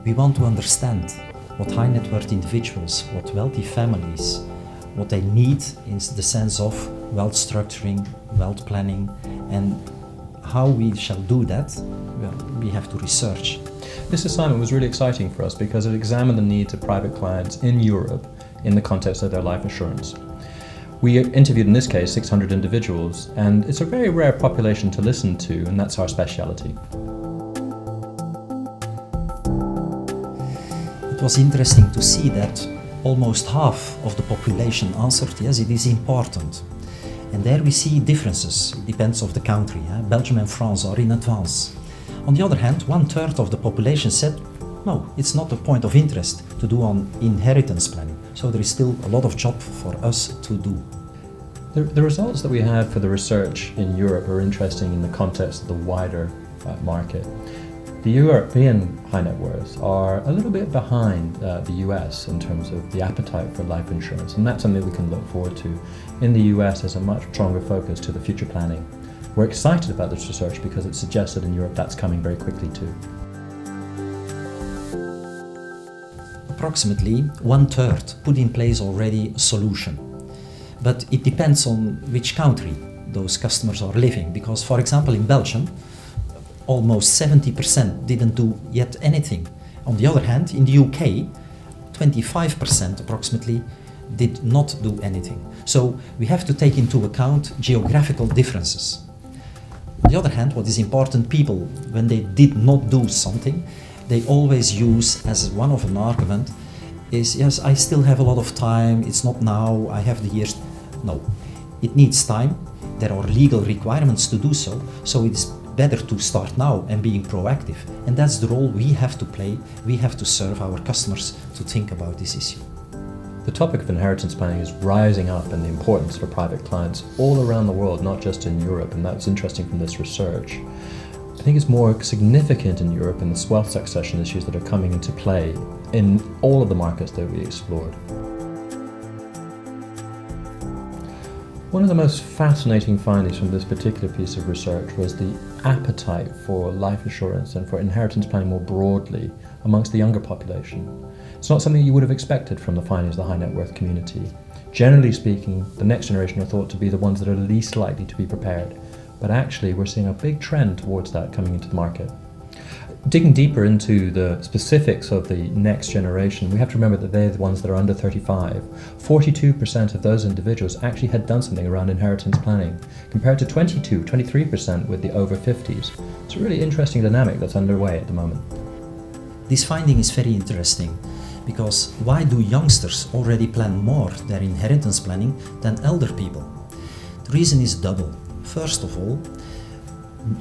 We want to understand what high net worth individuals, what wealthy families, what they need in the sense of wealth structuring, wealth planning, and how we shall do that. Well, we have to research. This assignment was really exciting for us because it examined the needs of private clients in Europe in the context of their life insurance. We interviewed, in this case, 600 individuals, and it's a very rare population to listen to, and that's our speciality. It was interesting to see that almost half of the population answered, yes, it is important. And there we see differences. It depends on the country. Belgium and France are in advance. On the other hand, 1/3 of the population said, no, it's not a point of interest to do on inheritance planning. So there is still a lot of job for us to do. The results that we had for the research in Europe are interesting in the context of the wider market. The European high net worths are a little bit behind the US in terms of the appetite for life insurance, and that's something we can look forward to. In the US, there's a much stronger focus to the future planning. We're excited about this research because it suggests that in Europe that's coming very quickly too. Approximately 1/3 put in place already a solution. But it depends on which country those customers are living, because for example in Belgium, almost 70% didn't do yet anything. On the other hand, in the UK, 25% approximately did not do anything. So we have to take into account geographical differences. On the other hand, what is important, people, when they did not do something, they always use as one of an argument is, yes, I still have a lot of time, it's not now, I have the years. No, it needs time. There are legal requirements to do so, so it's better to start now and being proactive. And that's the role we have to play. We have to serve our customers to think about this issue. The topic of inheritance planning is rising up in the importance for private clients all around the world, not just in Europe, and that's interesting from this research. I think it's more significant in Europe in the wealth succession issues that are coming into play in all of the markets that we explored. One of the most fascinating findings from this particular piece of research was the appetite for life insurance and for inheritance planning more broadly amongst the younger population. It's not something you would have expected from the findings of the high net worth community. Generally speaking, the next generation are thought to be the ones that are least likely to be prepared, but actually we're seeing a big trend towards that coming into the market. Digging deeper into the specifics of the next generation, we have to remember that they're the ones that are under 35. 42% of those individuals actually had done something around inheritance planning, compared to 23% with the over 50s. It's a really interesting dynamic that's underway at the moment. This finding is very interesting, because why do youngsters already plan more their inheritance planning than elder people? The reason is double. First of all,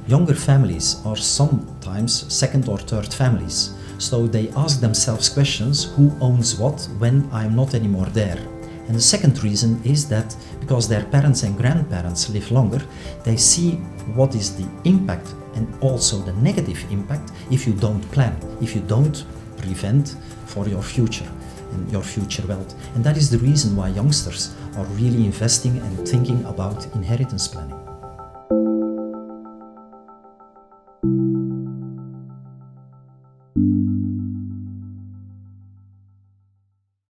younger families are sometimes second or third families, so they ask themselves questions, who owns what when I'm not anymore there? And the second reason is that because their parents and grandparents live longer, they see what is the impact and also the negative impact if you don't plan, if you don't prevent for your future and your future wealth. And that is the reason why youngsters are really investing and thinking about inheritance planning.